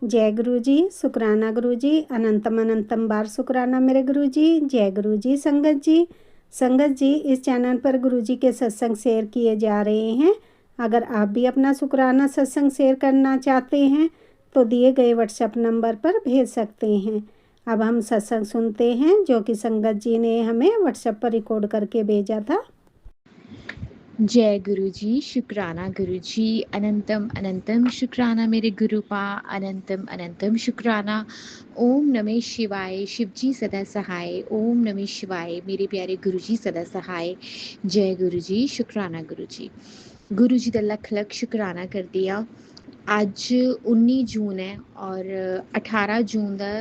जय गुरु जी, शुक्राना गुरु जी, अनंतम अनंतम बार शुक्राना मेरे गुरु जी। जय गुरु जी। संगत जी इस चैनल पर गुरु जी के सत्संग शेयर किए जा रहे हैं। अगर आप भी अपना शुक्राना सत्संग शेयर करना चाहते हैं तो दिए गए व्हाट्सएप नंबर पर भेज सकते हैं। अब हम सत्संग सुनते हैं जो कि संगत जी ने हमें व्हाट्सएप पर रिकॉर्ड करके भेजा था। जय गुरु जी, शुक्राना गुरु जी, अनंतम अनंतम शुक्राना मेरे गुरुपा, अनंतम अनंतम शुक्राना। ओम नमः शिवाय, शिव जी सदा सहाय। ओम नमः शिवाय, मेरे प्यारे गुरु जी सदा सहाय। जय गुरु जी, शुक्राना गुरु जी। गुरु जी का लख लख शुक्राना कर दिया। अज 19 जून है और 18 जून का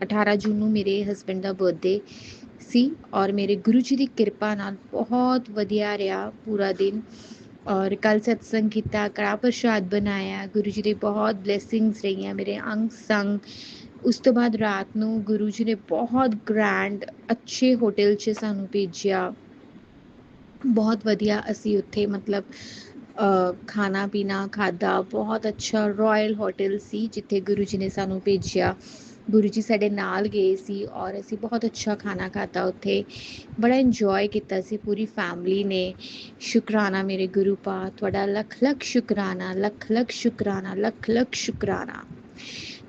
18 जून ਨੂੰ ਮੇਰੇ ਹਸਬੰਡ ਦਾ ਬਰਥਡੇ ਸੀ और मेरे गुरु जी की किरपा नाल बहुत वधिया रहा पूरा दिन। और कल सत्संग किया, कड़ा प्रसाद बनाया, गुरु जी की बहुत ब्लैसिंग्स रही मेरे अंग संग। उस तो बाद रात को गुरु जी ने बहुत ग्रैंड अच्छे होटल च सानू भेजा, बहुत वधिया असी उत्थे मतलब खाना पीना खादा, बहुत अच्छा रॉयल होटल सी जिथे गुरु जी ने सानू भेजा। गुरु जी साडे नाल गए सी और असी बहुत अच्छा खाना खाता उत्थे, बड़ा इंजॉय किया सी पूरी फैमिली ने। शुकराना मेरे गुरु पा, तुहाडा लख लख शुकराना, लख लख शुकराना, लख लख शुकराना।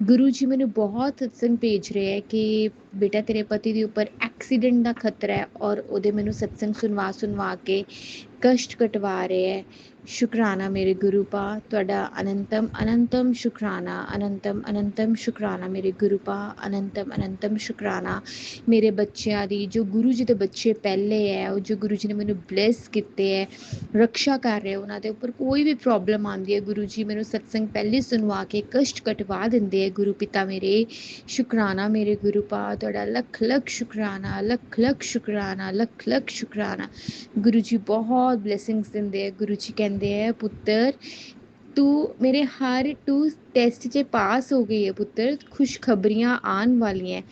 गुरु जी मैनू बहुत सत्संग भेज रहे हैं कि बेटा तेरे पति के उपर एक्सीडेंट का खतरा है और उहदे मैनू सत्संग सुनवा के कष्ट कटवा रहे हैं। शुकराना मेरे गुरु पा, तुहाडा अनंतम अनंतम शुकराना, अनंतम अनंतम शुकराना मेरे गुरु पा, अनंतम अनंतम शुकराना। मेरे बच्चों की जो गुरु जी के बच्चे पहले है और जो गुरु जी ने मैनू ब्लैस किते है, रक्षा कर रहे उन्होंने उपर कोई भी प्रॉब्लम आती है, गुरु जी मैनू सत्संग पहले सुनवा के कष्ट कटवा देंगे है गुरु पिता मेरे। शुकराना मेरे गुरु पा, तुहाडा लख लख शुकराना, लख लख शुकराना, लख लख शुकराना। गुरु जी बहुत ब्लैसिंग्स देंगे है। गुरु जी कहते हैं पुत्र तू मेरे हर टू टेस्ट च पास हो गई है पुत्र, खुशखबरियां आने वाली हैं,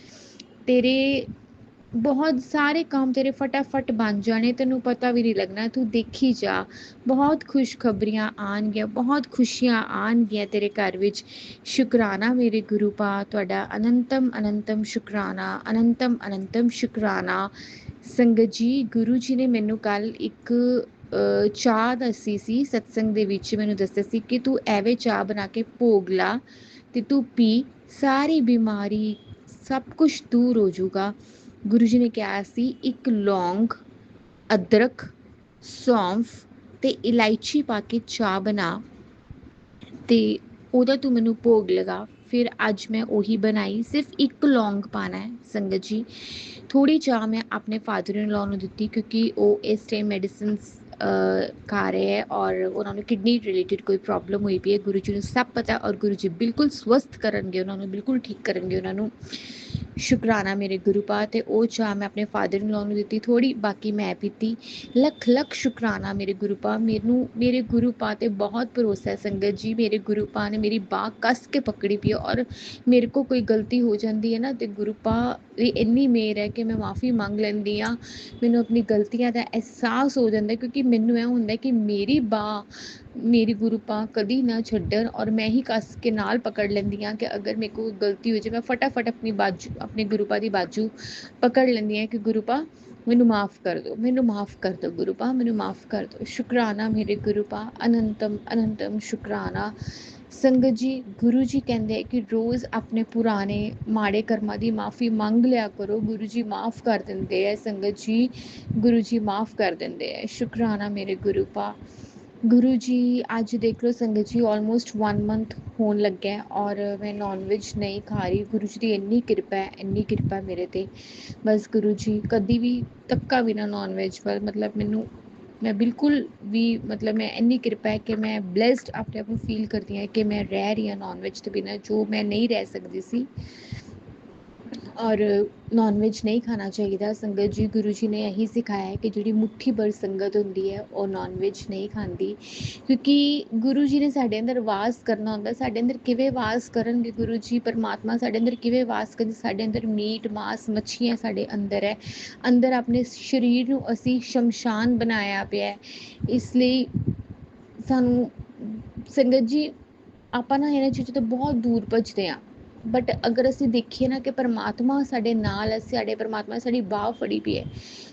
तेरे बहुत सारे काम तेरे फटाफट बन जाने, तेनू पता भी नहीं लगना, तू देखी जा, बहुत खुशखबरियां आनगियां, बहुत खुशियां आनगियां तेरे घर विच। शुकराना मेरे गुरु पा, तुहाडा अनंतम अनंतम शुकराना, अनंतम अनंतम शुकराना। संगत जी गुरु जी ने मैनू कल एक चाह दसी सी सत्संग दे विच, मैनू दस्सिया सी कि तू एवे चाह बना के भोग ला ते तू पी, सारी बीमारी सब कुछ दूर हो जाऊगा। गुरु जी ने कहा सी एक लौंग, अदरक, सौंफ ते इलायची पा के चाह बना ते ओदा तू मैनू भोग लगा। फिर अज मैं उही बनाई, सिर्फ एक लौंग पाना है संगत जी। थोड़ी चाह मैं अपने फादर इन लॉ ने दी क्योंकि वो इस टाइम मेडिसिन खा रहे हैं और उन्होंने किडनी रिलेटेड कोई प्रॉब्लम हुई पई है। गुरु जी ने सब पता और गुरु जी बिल्कुल स्वस्थ करनगे, उन्होंने बिल्कुल ठीक करनगे उन्होंने। शुकराना मेरे गुरु पा, ते वो चाह मैं अपने फादर इन लॉ ने दी थोड़ी, बाकी मैं पीती। लख लख शुकराना मेरे गुरु पा। मैनू मेरे गुरु पा ते बहुत भरोसा है संगत जी। मेरे गुरु पा ने मेरी बाह कस के पकड़ी पी है और मेरे को कोई गलती हो जाती है ना तो गुरु पा दी इन्नी मेहर है कि मैं माफ़ी मंग लैंदी हाँ। मैनू अपनी गलतियां का एहसास हो जाता है क्योंकि मैनू यह होंदा कि मेरी बाह मेरी गुरु पा कदी ना छड्डन और मैं ही कस के नाल पकड़ लैंदी हाँ कि अगर मेरे को गलती हो जाए मैं फटाफट अपनी बाजू अपने गुरु पा की बाजू पकड़ लैंदी हाँ कि गुरु पा मैनू माफ़ कर दो, मैनू माफ़ कर दो गुरु पा, मैनू माफ़ कर दो। शुकराना मेरे गुरु पा, अनंतम अनंतम शुकराना। संगत जी गुरु जी कहते हैं कि रोज़ अपने पुराने माड़े कर्मां की माफ़ी मंग लिया करो, गुरु जी माफ़ कर देंगे है। संगत जी गुरु जी माफ़ कर देंगे है। शुकराना मेरे गुरु पा। गुरु जी अज देख लो संगत जी ऑलमोस्ट 1 मंथ होने लगे है और मैं नॉन वेज नहीं खा रही। गुरु जी की इन्नी कृपा है, इन्नी कृपा है मेरे ते। बस गुरु जी कभी भी तक्का भी ना नॉन वेज पर, मतलब मैनू मैं बिल्कुल भी मतलब मैं इन्नी कृपा है कि मैं ब्लैसड अपने आप को फील करती हाँ कि मैं रह रही हाँ नॉन वेज के बिना, जो मैं नहीं रह सकती सी। और नॉन वेज नहीं खाना चाहिए संगत जी। गुरु जी ने यही सिखाया है कि जी मुट्ठी भर संगत होंगी है और नॉन वेज नहीं खाती, क्योंकि गुरु जी ने साढ़े अंदर वास करना होंगे। साढ़े अंदर किवें वास करनगे गुरु जी, परमात्मा साढ़े अंदर किवें वास कर, साढ़े अंदर मीट मांस मच्छियाँ साढ़े अंदर है, अंदर अपने शरीर नूं असी शमशान बनाया पिया है। इसलिए सानू संगत जी ਆਪਾਂ ਨਾ ਇਹਨਾਂ ਚੀਜ਼ਾਂ ਤੋਂ ਬਹੁਤ ਦੂਰ ਭੱਜਦੇ ਹਾਂ। ਬਟ ਅਗਰ ਅਸੀਂ ਦੇਖੀਏ ਨਾ ਕਿ ਪਰਮਾਤਮਾ ਸਾਡੇ ਨਾਲ ਹੈ, ਸਾਡੇ ਪਰਮਾਤਮਾ ਸਾਡੀ ਬਾਹ ਫੜੀ ਪਈ ਹੈ,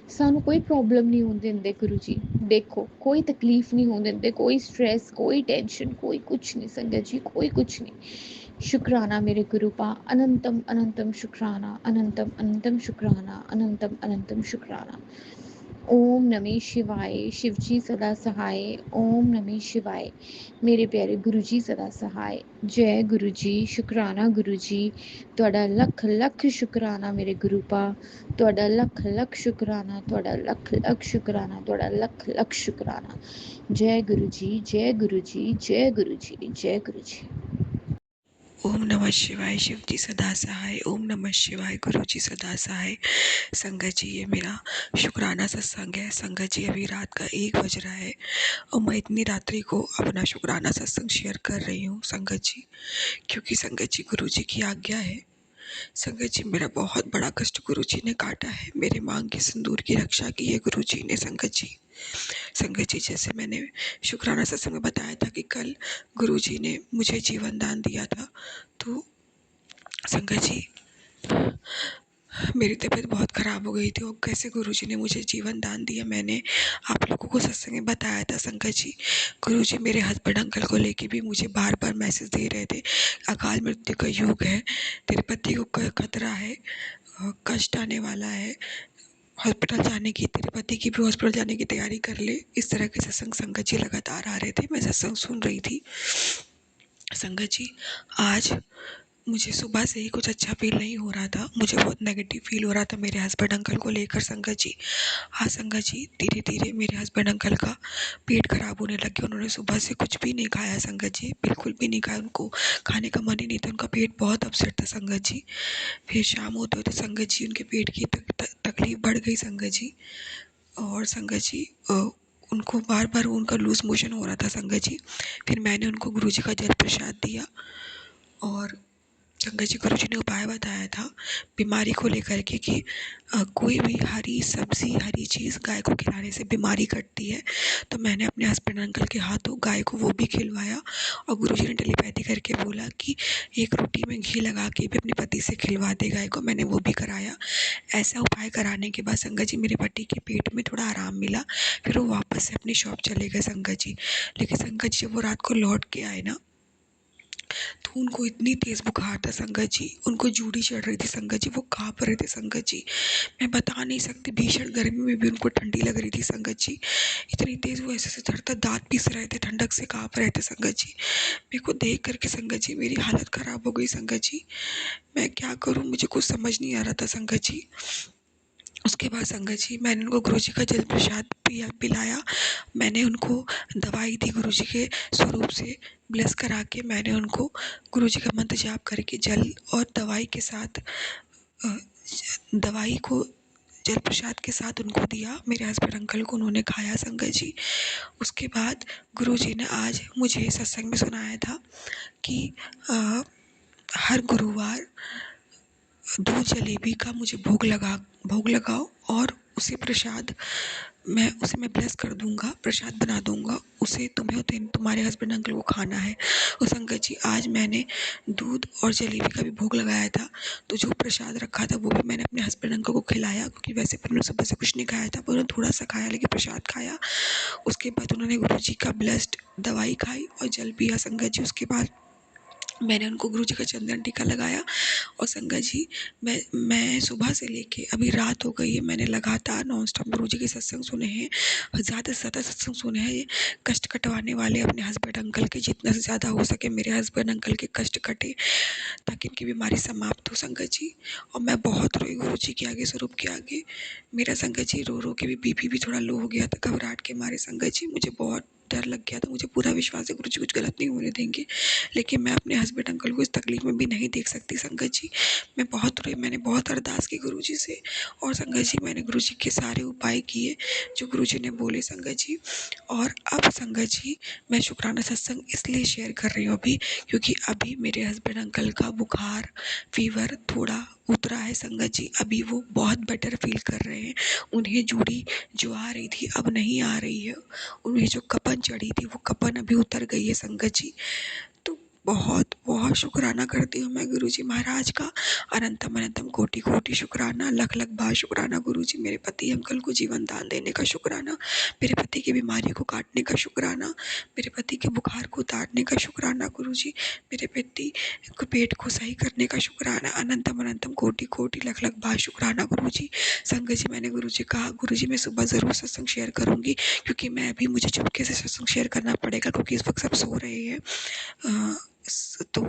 ਸਾਨੂੰ ਕੋਈ ਪ੍ਰੋਬਲਮ ਨਹੀਂ ਹੋਣ ਦਿੰਦੇ ਗੁਰੂ ਜੀ। ਦੇਖੋ, ਕੋਈ ਤਕਲੀਫ ਨਹੀਂ ਹੋਣ ਦਿੰਦੇ, ਕੋਈ ਸਟ੍ਰੈਸ, ਕੋਈ ਟੈਨਸ਼ਨ, ਕੋਈ ਕੁਛ ਨਹੀਂ ਸੰਗਤ ਜੀ, ਕੋਈ ਕੁਛ ਨਹੀਂ। शुक्राना मेरे गुरुपा, अनंतम अनंतम शुक्राना, अनंतम अनंतम शुक्राना, अनंतम अनंतम शुक्राना। ओम नमः शिवाय, शिव जी सदा सहाय। ओम नमः शिवाय, मेरे प्यारे गुरु जी सदा सहाय। जय गुरु जी, शुक्राना गुरु जी, तुहाडा लख लख शुक्राना मेरे गुरुपा, तुहाडा लख लख शुक्राना, तुहाडा लख लख शुक्राना, तुहाडा लख लख शुक्राना। जय गुरु जी, जय गुरु जी, जय गुरु जी, जय गुरु जी। ओम नमः शिवाय, शिव जी सदा सहाय। ओम नमः शिवाय, गुरु जी सदा सहाय। संगत जी, ये मेरा शुक्राना सत्संग है। संगत जी, अभी रात का 1 बज रहा है और मैं इतनी रात्रि को अपना शुक्राना सत्संग शेयर कर रही हूँ संगत जी, क्योंकि संगत जी गुरु जी की आज्ञा है। संगत जी, मेरा बहुत बड़ा कष्ट गुरु जी ने काटा है। मेरे मांग के सिंदूर की रक्षा की है गुरु जी ने संगत जी। संगत जी, जैसे मैंने शुक्राना सत्संग में बताया था कि कल गुरु जी ने मुझे जीवन दान दिया था, तो संगत जी मेरी तबीयत बहुत ख़राब हो गई थी और कैसे गुरुजी ने मुझे जीवन दान दिया, मैंने आप लोगों को सत्संग में बताया था संगत जी। गुरुजी मेरे हस्बैंड अंकल को लेके भी मुझे बार बार मैसेज दे रहे थे, अकाल मृत्यु का युग है, तेरे पति को खतरा है, कष्ट आने वाला है, हॉस्पिटल जाने की, तेरे पति की भी हॉस्पिटल जाने की तैयारी कर ले। इस तरह के सत्संग संगत जी लगातार आ रहे थे, मैं सत्संग सुन रही थी। संगत जी, आज मुझे सुबह से ही कुछ अच्छा फील नहीं हो रहा था, मुझे बहुत नेगेटिव फील हो रहा था मेरे हस्बैंड अंकल को लेकर संगत जी। हाँ संगत जी, धीरे धीरे मेरे हस्बैंड अंकल का पेट खराब होने लग गया। उन्होंने सुबह से कुछ भी नहीं खाया संगत जी, बिल्कुल भी नहीं खाया, उनको खाने का मन ही नहीं था, उनका पेट बहुत अपसेट था संगत जी। फिर शाम होते होते संगत जी उनके पेट की तकलीफ बढ़ गई संगत जी। और संगत जी उनको बार बार उनका लूज मोशन हो रहा था संगत जी। फिर मैंने उनको गुरु जी का जल प्रसाद दिया और संगत जी गुरु जी ने उपाय बताया था बीमारी को लेकर के कि कोई भी हरी सब्जी, हरी चीज़ गाय को खिलाने से बीमारी कटती है। तो मैंने अपने हस्बैंड अंकल के हाथों गाय को वो भी खिलवाया और गुरु जी ने टेलीपैथी करके बोला कि एक रोटी में घी लगा के भी अपने पति से खिलवा दे गाय को, मैंने वो भी कराया। ऐसा उपाय कराने के बाद संगत जी मेरे पति के पेट में थोड़ा आराम मिला, फिर वो वापस से अपनी शॉप चले गए संगत जी। लेकिन संगत जी जब वो रात को लौट के आए ना, तो उनको इतनी तेज़ बुखार था संगत जी, उनको जूड़ी चढ़ रही थी संगत जी, वो काँप रहे थे संगत जी। मैं बता नहीं सकती, भीषण गर्मी में भी उनको ठंडी लग रही थी संगत जी, इतनी तेज़ वो ऐसे थरथर दाँत पीस रहे थे, ठंडक से काँप रहे थे संगत जी। मेरे को देख करके संगत जी मेरी हालत ख़राब हो गई संगत जी, मैं क्या करूँ, मुझे कुछ समझ नहीं आ रहा था संगत जी। उसके बाद संगत जी मैंने उनको गुरु जी का जल प्रसाद पिलाया, मैंने उनको दवाई दी गुरु जी के स्वरूप से ब्लेस करा के, मैंने उनको गुरु जी का मंत्र जाप करके जल और दवाई के साथ दवाई को जल प्रसाद के साथ उनको दिया। मेरे हस्बैंड अंकल को उन्होंने खाया संगत जी। उसके बाद गुरु जी ने आज मुझे सत्संग में सुनाया था कि हर गुरुवार दूध जलेबी का मुझे भोग लगाओ और उसे प्रसाद मैं ब्लेस कर दूंगा, प्रसाद बना दूंगा, उसे तुम्हें तुम्हारे हस्बैंड अंकल को खाना है। और संगत जी आज मैंने दूध और जलेबी का भी भोग लगाया था, तो जो प्रसाद रखा था वो भी मैंने अपने हस्बैंड अंकल को खिलाया, क्योंकि वैसे पर उन्होंने सुबह से कुछ नहीं खाया था, पर उन्होंने थोड़ा सा खाया लेकिन प्रसाद खाया। उसके बाद उन्होंने गुरु जी का ब्लेस्ड दवाई खाई और जल पिया संगत जी। उसके बाद मैंने उनको गुरु जी का चंदन टीका लगाया और संगत जी मैं सुबह से लेके अभी रात हो गई है, मैंने लगातार नॉन स्टॉप गुरु जी के सत्संग सुने हैं, ज़्यादा से ज़्यादा सत्संग सुने हैं कष्ट कटवाने वाले अपने हस्बैंड अंकल के, जितना से ज़्यादा हो सके मेरे हस्बैंड अंकल के कष्ट कटे ताकि इनकी बीमारी समाप्त हो संगत जी। और मैं बहुत रोई गुरु जी के आगे, स्वरूप के आगे, मेरा संगत जी रो रो के भी बीपी भी थोड़ा लो हो गया था घबराहट के मारे संगत जी, मुझे बहुत डर लग गया था, मुझे पूरा विश्वास है गुरु जी कुछ गलत नहीं होने देंगे, लेकिन मैं अपने हस्बैंड अंकल को इस तकलीफ में भी नहीं देख सकती संगत जी। मैं बहुत रोई, मैंने बहुत अरदास की गुरु जी से और संगत जी मैंने गुरु जी के सारे उपाय किए जो गुरु जी ने बोले संगत जी। और अब संगत जी मैं शुक्राना सत्संग इसलिए शेयर कर रही हूँ अभी, क्योंकि अभी मेरे हस्बैंड अंकल का बुखार फीवर थोड़ा उतरा है संगत जी, अभी वो बहुत बेटर फील कर रहे हैं, उन्हें जूड़ी जो आ रही थी अब नहीं आ रही है, उन्हें जो कपन चढ़ी थी वो कपन अभी उतर गई है संगत जी। तो बहुत बहुत शुक्राना करती हूँ मैं गुरुजी महाराज का। अनंतम अनंतम कोटि कोटि शुक्राना, लख लख बार शुक्राना गुरुजी। मेरे पति अंकल को जीवन दान देने का शुक्राना, मेरे पति की बीमारी को काटने का शुक्राना, मेरे पति के बुखार को उतारने का शुक्राना गुरुजी, मेरे पति को पेट को सही करने का शुक्राना। अनंतम अनंतम कोटि कोटि लख लख बार शुक्राना गुरुजी। संगत जी, मैंने गुरुजी कहा गुरुजी मैं सुबह ज़रूर सत्संग शेयर करूँगी, क्योंकि मैं अभी मुझे चुपके से सत्संग शेयर करना पड़ेगा, क्योंकि इस वक्त सब सो रहे हैं। तो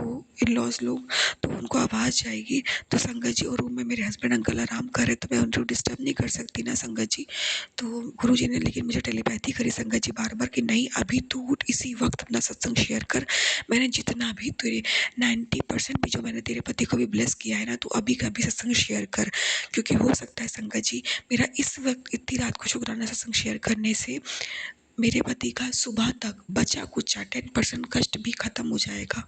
इन-लॉज़ लोग, तो उनको आवाज़ जाएगी। तो संगत जी, और रूम में मेरे हस्बैंड अंकल आराम कर रहे, तो मैं उनको डिस्टर्ब नहीं कर सकती ना संगत जी। तो गुरुजी ने लेकिन मुझे टेलीपैथी करी संगत जी बार-बार कि नहीं अभी तू उठ, इसी वक्त अपना सत्संग शेयर कर। मैंने जितना भी तेरे 90% भी जो मैंने तेरे पति को भी ब्लेस किया है ना, तू अभी का अभी सत्संग शेयर कर। क्योंकि हो सकता है संगत जी, मेरा इस वक्त इतनी रात को शुक्राना सत्संग शेयर करने से मेरे पति का सुबह तक बचा कुचा 10% कष्ट भी खत्म हो जाएगा।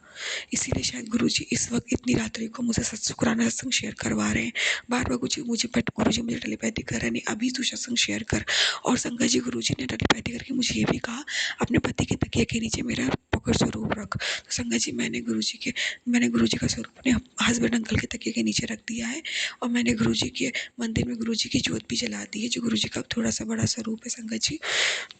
इसीलिए शायद गुरुजी इस वक्त इतनी रात्रि को मुझे शुक्राना सत्संग शेयर करवा रहे हैं। बार-बार गुरुजी मुझे टेलीपैथी कर रहे हैं, नहीं अभी तू सत्संग शेयर कर। और संगत जी, गुरुजी ने टेलीपैथी करके मुझे ये भी कहा, अपने पति के तकिए के नीचे मेरा पकड़ स्वरूप रख। तो संगत जी, मैंने गुरुजी का स्वरूप अपने हस्बैंड अंकल के तकिए के नीचे रख दिया है, और मैंने गुरुजी के मंदिर में गुरुजी की जोत भी जला दी है, जो गुरुजी का थोड़ा सा बड़ा स्वरूप है संगत जी।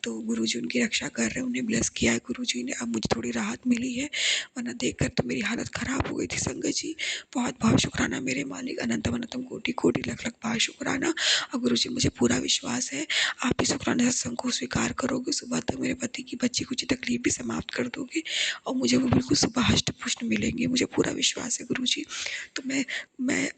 तो गुरुजी उनकी रक्षा कर रहे हैं, उन्हें ब्लेस किया है गुरुजी ने। अब मुझे थोड़ी राहत मिली है, वरना देखकर तो मेरी हालत ख़राब हो गई थी संगत जी। बहुत बहुत शुक्राना मेरे मालिक, अनंतम अनंतम कोटि कोटि लख लख बार शुक्राना। और गुरुजी, मुझे पूरा विश्वास है आप भी शुक्राना सत्संग को स्वीकार करोगे, सुबह तक मेरे पति की बच्ची कुछ तकलीफ भी समाप्त कर दोगे, और मुझे वो बिल्कुल सुबह हष्ट पुष्ट मिलेंगे, मुझे पूरा विश्वास है गुरुजी। तो मैं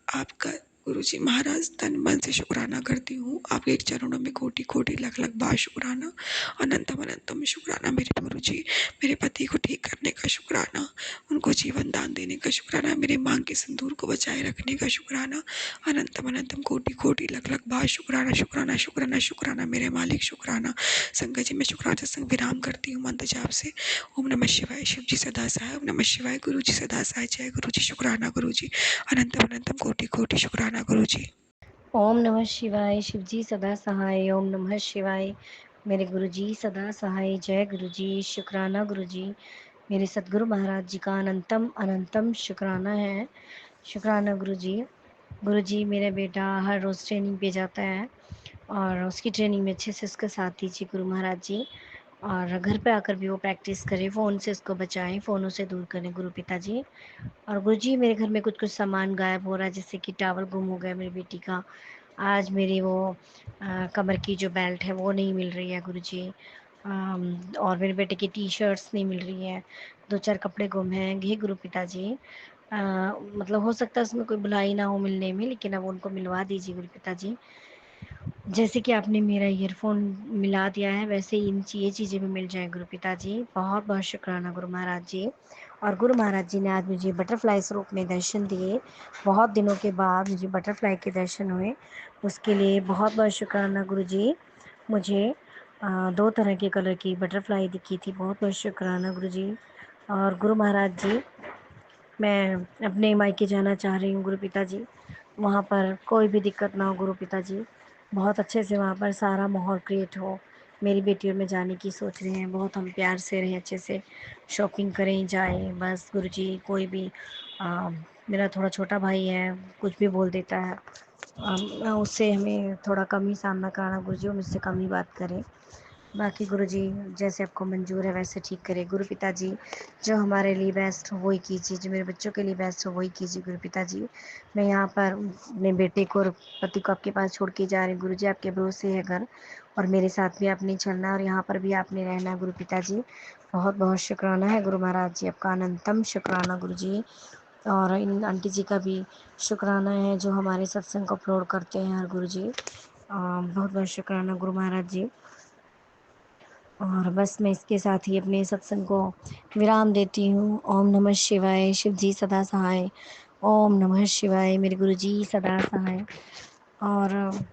आपका गुरुजी महाराज तन मन से शुक्राना करती हूँ। आपके चरणों में कोटि कोटि लख लख बार शुक्राना, अनंतम अनंतम शुक्राना मेरे गुरुजी। मेरे पति को ठीक करने का शुक्राना, उनको जीवन दान देने का शुक्राना, मेरे मांग के सिंदूर को बचाए रखने का शुक्राना, अनंतम अनंतम कोटि कोटि लख लख बार शुक्राना शुक्राना शुक्राना शुक्राना मेरे मालिक शुक्राना। संगत जी, मैं शुक्राना सत्संग विराम करती हूँ मंत्र जाप से। ओम नमः शिवाय, शिव जी सदा सहाय। ओम नमः शिवाय, गुरु जी सदा सहाय। जय गुरु जी, शुक्राना गुरु जी, अनंतम अनंतम कोटि कोटि शुक्राना गुरु जी। ओम नमः शिवाय, शिव जी सदा सहाय। ओम नमः शिवाय, मेरे गुरु जी सदा सहाय। जय गुरु जी, शुक्राना गुरु जी। मेरे सतगुरु महाराज जी का अनंतम अनंतम शुक्राना है। शुक्राना गुरु जी। गुरु जी, मेरा बेटा हर रोज़ ट्रेनिंग पे जाता है, और उसकी ट्रेनिंग में अच्छे से उसका साथ दीजिए गुरु महाराज जी। और घर पे आकर भी वो प्रैक्टिस करे, फ़ोन से उसको बचाएं, फ़ोनों से दूर करें गुरु पिताजी। और गुरुजी, मेरे घर में कुछ-कुछ सामान गायब हो रहा है, जैसे कि टॉवल गुम हो गया मेरी बेटी का। आज मेरी वो कमर की जो बेल्ट है वो नहीं मिल रही है गुरुजी। और मेरे बेटे की टी-शर्ट्स नहीं मिल रही हैं, 2-4 कपड़े गुम हैं। हे गुरु पिताजी, मतलब हो सकता है उसमें कोई भुलाई ना हो मिलने में, लेकिन अब उनको मिलवा दीजिए गुरु पिताजी। जैसे कि आपने मेरा ईयरफ़ोन मिला दिया है, वैसे ही ये चीज़ें भी मिल जाएँ गुरु पिताजी। बहुत-बहुत शुक्राना गुरु महाराज जी। और गुरु महाराज जी ने आज मुझे बटरफ्लाई स्वरूप में दर्शन दिए। बहुत दिनों के बाद मुझे बटरफ्लाई के दर्शन हुए, उसके लिए बहुत-बहुत शुक्राना गुरु जी। मुझे 2 तरह के कलर की बटरफ्लाई दिखी थी, बहुत-बहुत शुक्राना गुरु जी। और गुरु महाराज जी, मैं अपने मायके जाना चाह रही हूँ गुरु पिताजी। वहाँ पर कोई भी दिक्कत ना हो गुरु पिताजी। बहुत अच्छे से वहाँ पर सारा माहौल क्रिएट हो। मेरी बेटी और मैं जाने की सोच रहे हैं, बहुत हम प्यार से रहें, अच्छे से शॉपिंग करें, जाएँ बस गुरुजी। कोई भी मेरा थोड़ा छोटा भाई है, कुछ भी बोल देता है। उससे हमें थोड़ा कम ही सामना कराना गुरुजी, वो मुझसे कम ही बात करें। बाकी गुरुजी, जैसे आपको मंजूर है वैसे ठीक करें गुरु पिताजी। जो हमारे लिए बेस्ट हो वही कीजिए, जो मेरे बच्चों के लिए बेस्ट हो वही कीजिए गुरु पिताजी। मैं यहाँ पर अपने बेटे को और पति को आपके पास छोड़ के जा रही हूँ गुरुजी। आपके भरोसे है घर, और मेरे साथ भी आपने चलना है, और यहाँ पर भी आपने रहना है गुरु पिताजी। बहुत बहुत शुक्राना है गुरु महाराज जी, आपका अनंतम शुक्राना गुरु जी। और इन आंटी जी का भी शुक्राना है, जो हमारे सत्संग को अपलोड करते हैं हर गुरु जी। बहुत बहुत शुक्राना गुरु महाराज जी। और बस मैं इसके साथ ही अपने सत्संग को विराम देती हूँ। ओम नमः शिवाय, शिव जी सदा सहाय। ओम नमः शिवाय, मेरे गुरु जी सदा सहाय। और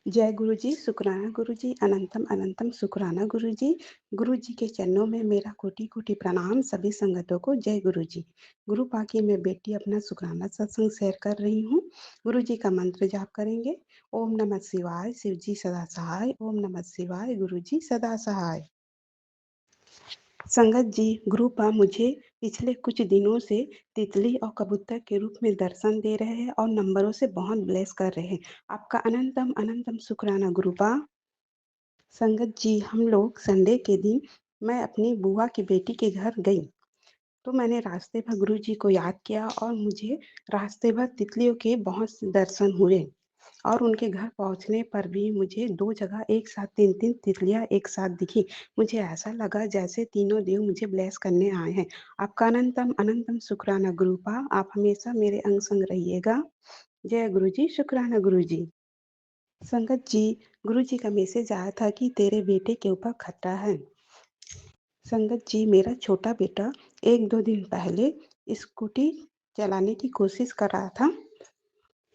जय गुरु जी, शुक्राना गुरु जी, अनंतम अनंतम शुक्राना गुरु जी। गुरु जी के चरणों में मेरा कोटि कोटि प्रणाम सभी संगतों को। जय गुरु जी। गुरु पाकी में बेटी अपना शुक्राना सत्संग शेयर कर रही हूँ। गुरु जी का मंत्र जाप करेंगे। ओम नमः शिवाय, शिव जी सदा सहाय। ओम नमः शिवाय, गुरु जी सदा सहाय। संगत जी, गुरुपा मुझे पिछले कुछ दिनों से तितली और कबूतर के रूप में दर्शन दे रहे हैं और नंबरों से बहुत ब्लेस कर रहे हैं। आपका अनंतम अनंतम शुक्राना गुरुपा। संगत जी, हम लोग संडे के दिन मैं अपनी बुआ की बेटी के घर गई, तो मैंने रास्ते भर गुरुजी को याद किया और मुझे रास्ते भर तितलियों के बहुत से दर्शन हुए और उनके घर पहुँचने पर भी मुझे 2 जगह एक साथ 3-3 तितलियाँ एक साथ दिखी। मुझे ऐसा लगा जैसे तीनों देव मुझे ब्लेस करने आए हैं। आपका अनंतम अनंतम शुक्राना गुरुपा। आप हमेशा मेरे अंग संग रहिएगा। जय गुरुजी, शुक्राना गुरुजी। संगत जी, गुरुजी का मैसेज आया था कि तेरे बेटे के ऊपर खतरा है। संगत जी, मेरा छोटा बेटा 1-2 दिन पहले स्कूटी चलाने की कोशिश कर रहा था।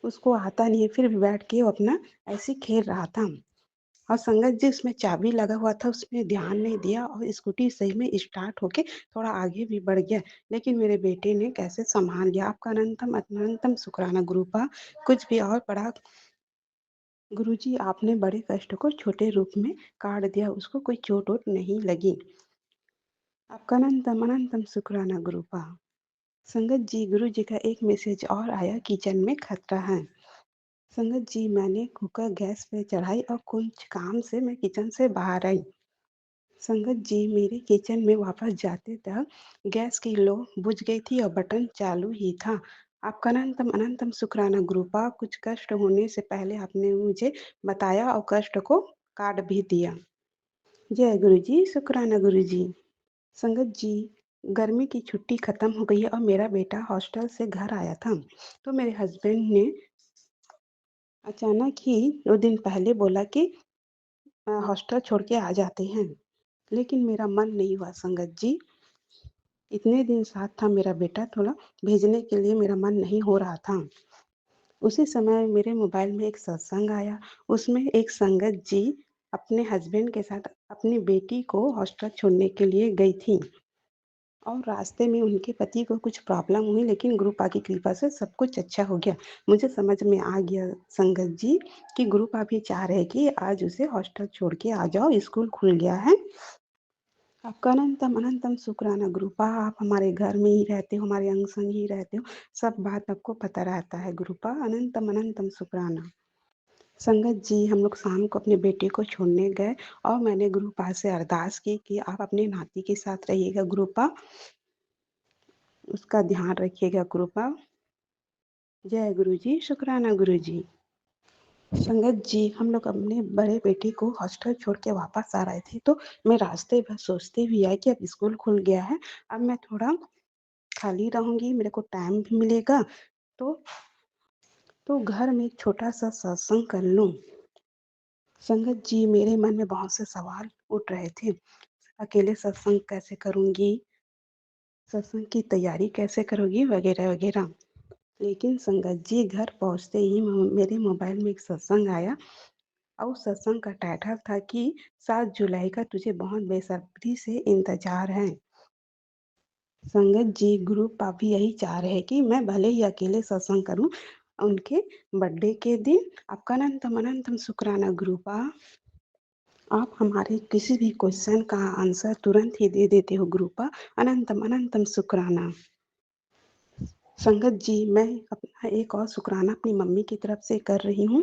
उसको आता नहीं है, फिर भी बैठ के वो अपना ऐसे ही खेल रहा था और संगत जी उसमें चाबी लगा हुआ था, उसमें ध्यान नहीं दिया और स्कूटी सही में स्टार्ट होके थोड़ा आगे भी बढ़ गया। लेकिन मेरे बेटे ने कैसे सँभाल लिया। आपका अनंतम अनंतम शुक्राना गुरुपा। कुछ भी और पड़ा गुरुजी, आपने बड़े कष्ट को छोटे रूप में काट दिया, उसको कोई चोट-वोट नहीं लगी। आपका अनंतम अनंतम शुक्राना गुरुपा। संगत जी, गुरुजी का एक मैसेज और आया, किचन में खतरा है। संगत जी, मैंने कुकर गैस पे चढ़ाई और कुछ काम से मैं किचन से बाहर आई। संगत जी, मेरे किचन में वापस जाते तक गैस की लो बुझ गई थी और बटन चालू ही था। आपका अनंतम अनंतम शुक्राना गुरुपा। कुछ कष्ट होने से पहले आपने मुझे बताया और कष्ट को काट भी दिया। जय गुरुजी, शुक्राना गुरुजी। संगत जी, गर्मी की छुट्टी खत्म हो गई है और मेरा बेटा हॉस्टल से घर आया था, तो मेरे हस्बैंड ने अचानक ही 2 दिन पहले बोला कि हॉस्टल छोड़ के आ जाते हैं। लेकिन मेरा मन नहीं हुआ संगत जी। इतने दिन साथ था मेरा बेटा, थोड़ा भेजने के लिए मेरा मन नहीं हो रहा था। उसी समय मेरे मोबाइल में एक सत्संग आया, उसमें एक संगत जी अपने हस्बैंड के साथ अपनी बेटी को हॉस्टल छोड़ने के लिए गई थी और रास्ते में उनके पति को कुछ प्रॉब्लम हुई, लेकिन गुरुपा की कृपा से सब कुछ अच्छा हो गया। मुझे समझ में आ गया संगत जी कि गुरुपा भी चाह रहे कि आज उसे हॉस्टल छोड़ के आ जाओ, स्कूल खुल गया है। आपका अनंतम अनंतम शुक्राना गुरुपा। आप हमारे घर में ही रहते हो, हमारे अंग संग ही रहते हो, सब बात आपको पता रहता है गुरुपा। अनंतम अनंतम शुक्राना। संगत जी, हम लोग शाम को अपने बेटे को छोड़ने गए और मैंने गुरुपा से अरदास की कि आप अपने नाती के साथ रहिएगा गुरुपा, उसका ध्यान रखिएगा गुरुपा। जय गुरुजी, शुक्राना गुरुजी। संगत जी, हम लोग अपने बड़े बेटे को हॉस्टल छोड़ के वापस आ रहे थे, तो मैं रास्ते भर सोचती भी आई कि अब स्कूल खुल गया है, अब मैं थोड़ा खाली रहूँगी, मेरे को टाइम भी मिलेगा, तो घर में एक छोटा-सा सत्संग कर लूँ। संगत जी, मेरे मन में बहुत से सवाल उठ रहे थे। अकेले सत्संग कैसे करूँगी? सत्संग की तैयारी कैसे करूँगी? वगैरह-वगैरह। लेकिन संगत जी, घर पहुँचते ही मेरे मोबाइल में एक सत्संग आया और उस सत्संग का टाइटल था कि 7 जुलाई का तुझे बहुत बेसब्री से इंतज़ार है। संगत जी, गुरु पाप भी यही चाह रहे हैं कि मैं भले ही अकेले सत्संग करूं उनके बर्थडे के दिन। आपका अनंतम अनंतम शुक्राना गुरुपा। आप हमारे किसी भी क्वेश्चन का आंसर तुरंत ही दे देते हो गुरुपा। अनंतम अनंतम शुक्राना। संगत जी, मैं अपना एक और शुक्राना अपनी मम्मी की तरफ से कर रही हूँ।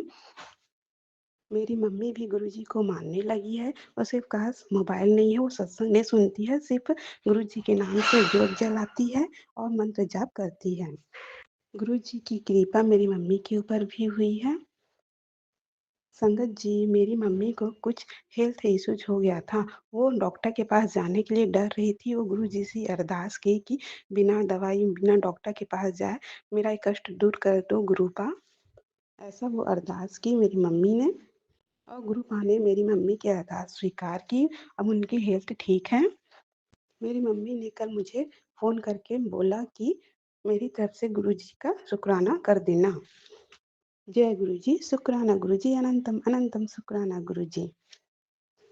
मेरी मम्मी भी गुरुजी को मानने लगी है और सिर्फ काश मोबाइल नहीं है, वो सत्संग नहीं सुनती है, सिर्फ गुरुजी के नाम से ज्योत जलाती है और मंत्र जाप करती है। गुरुजी की कृपा मेरी मम्मी के ऊपर भी हुई है। संगत जी, मेरी मम्मी को कुछ हेल्थ इश्यूज हो गया था, वो डॉक्टर के पास जाने के लिए डर रही थी। वो गुरुजी से अरदास की कि बिना दवाई बिना डॉक्टर के पास जाए मेरा ये कष्ट दूर कर दो गुरुपा। ऐसा वो अरदास की मेरी मम्मी ने और गुरुपा ने मेरी मम्मी की अरदास स्वीकार की। अब उनकी हेल्थ ठीक है। मेरी मम्मी ने कल मुझे फ़ोन करके बोला कि मेरी तरफ से गुरुजी का शुक्राना कर देना। जय गुरुजी, शुक्राना गुरुजी, अनंतम अनंतम शुक्राना गुरुजी।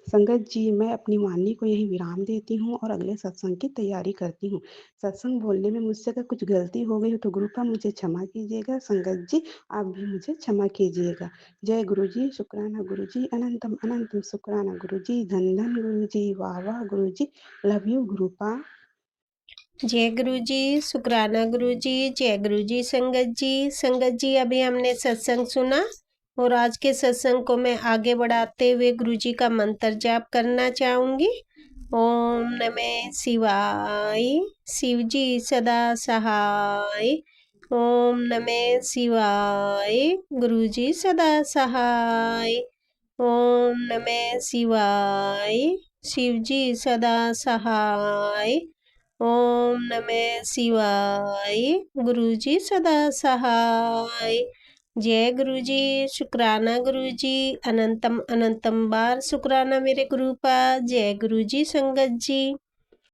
संगत जी, मैं अपनी वाणी को यहीं विराम देती हूँ और अगले सत्संग की तैयारी करती हूँ। सत्संग बोलने में मुझसे अगर कुछ गलती हो गई हो तो गुरुपा मुझे क्षमा कीजिएगा। संगत जी, आप भी मुझे क्षमा कीजिएगा। जय गुरु जी, शुक्राना गुरु जी, अनंतम अनंतम शुक्राना गुरु जी, धन धन गुरु जी, वाह वाह गुरु जी, लव यू गुरुपा। जय गुरु जी, शुक्राना गुरु जी, जय गुरु जी। संगत जी, संगत जी, अभी हमने सत्संग सुना और आज के सत्संग को मैं आगे बढ़ाते हुए गुरु जी का मंत्र जाप करना चाहूँगी। ओम नमः शिवाय, शिव जी सदा सहाय। ओम नमः शिवाय, गुरु जी सदा सहाय। ओम नमः शिवाय, शिव जी सदा सहाय। ओम नमः शिवाय, गुरु जी सदा सहाय। जय गुरु जी, शुक्राना गुरु जी, अनंतम अनंतम बार शुक्राना मेरे गुरु पा। जय गुरु जी संगत जी।